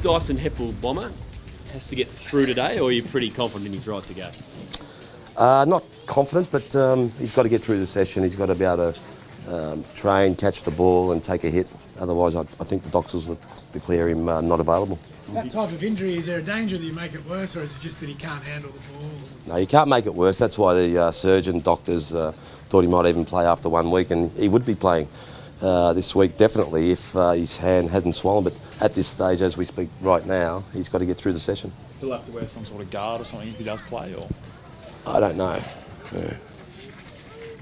Dyson Heppel-Bomber has to get through today, or are you pretty confident he's right to go? Not confident, but he's got to get through the session. He's got to be able to train, catch the ball and take a hit. Otherwise, I think the doctors would declare him not available. That type of injury, is there a danger that you make it worse, or is it just that he can't handle the ball? No, you can't make it worse. That's why the surgeon doctors thought he might even play after 1 week, and he would be playing this week definitely if his hand hadn't swollen. But at this stage, as we speak right now, he's got to get through the session. He'll have to wear some sort of guard or something if he does play, or? I don't know.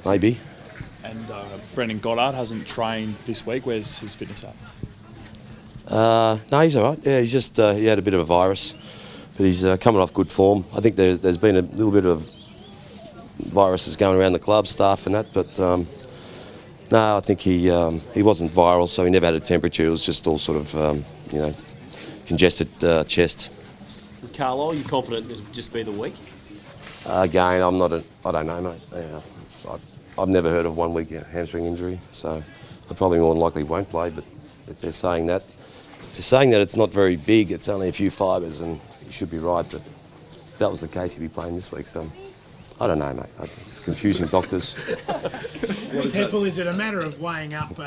Maybe. And Brendan Goddard hasn't trained this week. Where's his fitness at? No, he's all right. Yeah, he's just he had a bit of a virus, but he's coming off good form. I think there's been a little bit of viruses going around the club, staff and that, but no, I think he wasn't viral, so he never had a temperature. It was just all sort of congested chest. Carlo, are you confident it'll just be the week? Again, I don't know, mate. Yeah, I've never heard of 1 week hamstring injury, so I probably more than likely won't play. But if they're saying that it's not very big, it's only a few fibres, and you should be right. But if that was the case, he'd be playing this week. So I don't know, mate. It's confusing doctors. Heppel, is it a matter of weighing up?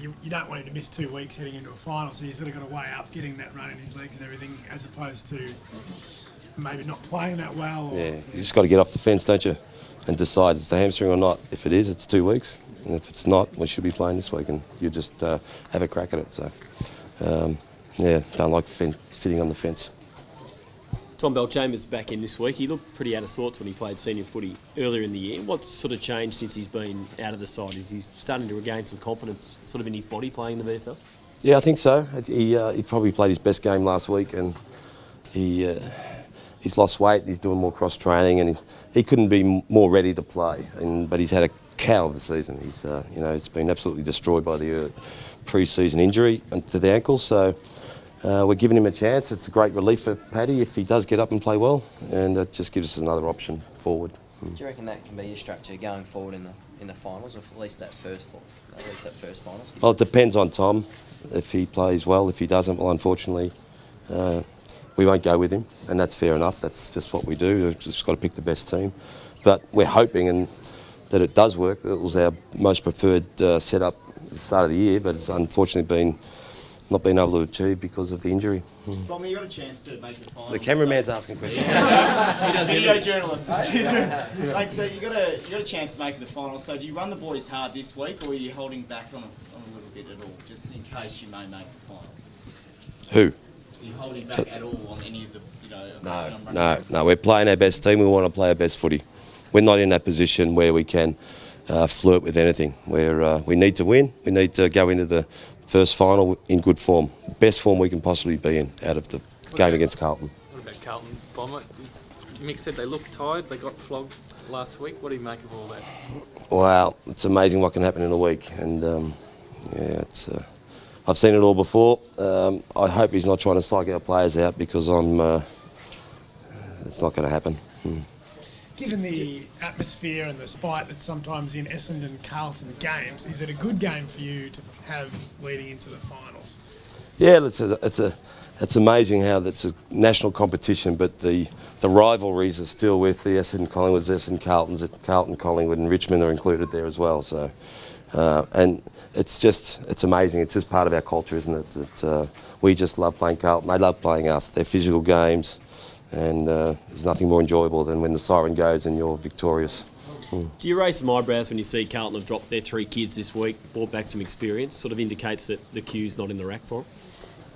You don't want him to miss 2 weeks heading into a final, so you sort of got to weigh up getting that run in his legs and everything, as opposed to maybe not playing that well. Or, yeah, you just got to get off the fence, don't you, and decide it's the hamstring or not. If it is, it's 2 weeks, and if it's not, we should be playing this week, and you just have a crack at it. So, don't like sitting on the fence. Tom Bellchambers back in this week. He looked pretty out of sorts when he played senior footy earlier in the year. What's sort of changed since he's been out of the side? Is he starting to regain some confidence sort of in his body playing in the VFL? Yeah, I think so. He probably played his best game last week, and he's lost weight. He's doing more cross training, and he couldn't be more ready to play. But he's had a cow of a season. He's it's been absolutely destroyed by the pre-season injury to the ankle. So. We're giving him a chance. It's a great relief for Paddy if he does get up and play well, and it just gives us another option forward. Do you reckon that can be your structure going forward in the finals, or at least that first finals? Well, it depends on Tom. If he plays well, if he doesn't, well, unfortunately, we won't go with him, and that's fair enough. That's just what we do. We've just got to pick the best team. But we're hoping that it does work. It was our most preferred setup at the start of the year, but it's unfortunately not been able to achieve because of the injury. Bomber, you got a chance to make the finals. The cameraman's asking questions. Video journalist. Mate, so you got a chance to make the finals. So do you run the boys hard this week, or are you holding back on a little bit at all, just in case you may make the finals? Who? Are you holding back at all on any of the, No. We're playing our best team. We want to play our best footy. We're not in that position where we can flirt with anything. We need to win. We need to go into the first final in good form. Best form we can possibly be in out of the game against Carlton. What about Carlton, Bomber? Mick said they looked tired. They got flogged last week. What do you make of all that? Wow, it's amazing what can happen in a week. And I've seen it all before. I hope he's not trying to psych our players out, because it's not going to happen. Given the atmosphere and the spite that's sometimes in Essendon Carlton games, is it a good game for you to have leading into the finals? Yeah, it's amazing how that's a national competition, but the rivalries are still with the Essendon Collingwoods, Essendon Carltons, Carlton Collingwood and Richmond are included there as well. So, and it's amazing. It's just part of our culture, isn't it? We just love playing Carlton. They love playing us. They're physical games. And there's nothing more enjoyable than when the siren goes and you're victorious. Do you raise some eyebrows when you see Carlton have dropped their 3 kids this week, brought back some experience, sort of indicates that the queue's not in the rack for them?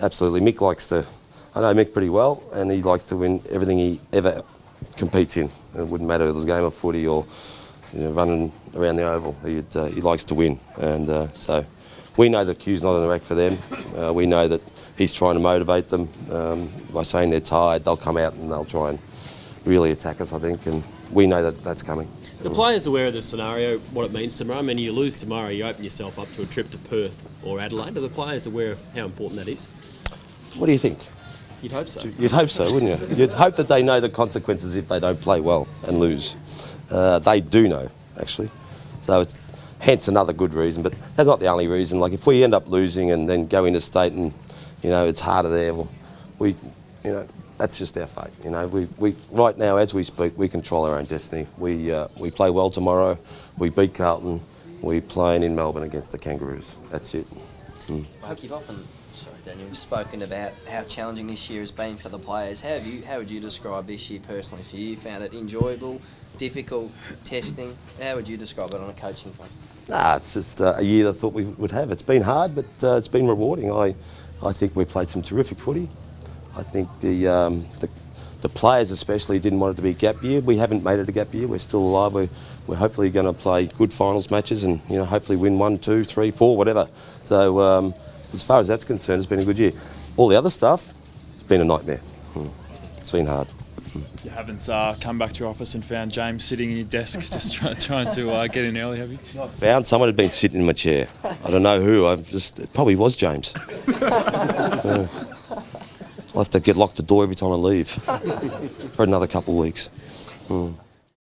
Absolutely. I know Mick pretty well, and he likes to win everything he ever competes in. It wouldn't matter if it was a game of footy or running around the oval. He likes to win, and so we know the queue's not in the rack for them. We know that he's trying to motivate them by saying they're tired. They'll come out and they'll try and really attack us, I think, and we know that that's coming. The players aware of the scenario, what it means tomorrow. I mean, you lose tomorrow, you open yourself up to a trip to Perth or Adelaide. Are the players aware of how important that is? What do you think? You'd hope so. You'd hope so, wouldn't you? You'd hope that they know the consequences if they don't play well and lose. They do know, actually. So it's hence another good reason, but that's not the only reason. Like, if we end up losing and then go into state and you know, it's harder there. Well, you know, that's just our fate. You know, we right now, as we speak, we control our own destiny. We play well tomorrow. We beat Carlton. We playing in Melbourne against the Kangaroos. That's it. Mark, you've often, sorry Daniel, spoken about how challenging this year has been for the players. How would you describe this year personally for you? You found it enjoyable, difficult, testing? How would you describe it on a coaching front? It's just a year I thought we would have. It's been hard, but it's been rewarding. I think we played some terrific footy. I think the players especially didn't want it to be a gap year. We haven't made it a gap year. We're still alive. We're hopefully going to play good finals matches and, you know, hopefully win 1, 2, 3, 4, whatever. So as far as that's concerned, it's been a good year. All the other stuff, it's been a nightmare. It's been hard. You haven't come back to your office and found James sitting in your desk just trying to get in early, have you? Found someone had been sitting in my chair. I don't know who. It probably was James. I'll have to lock the door every time I leave for another couple of weeks.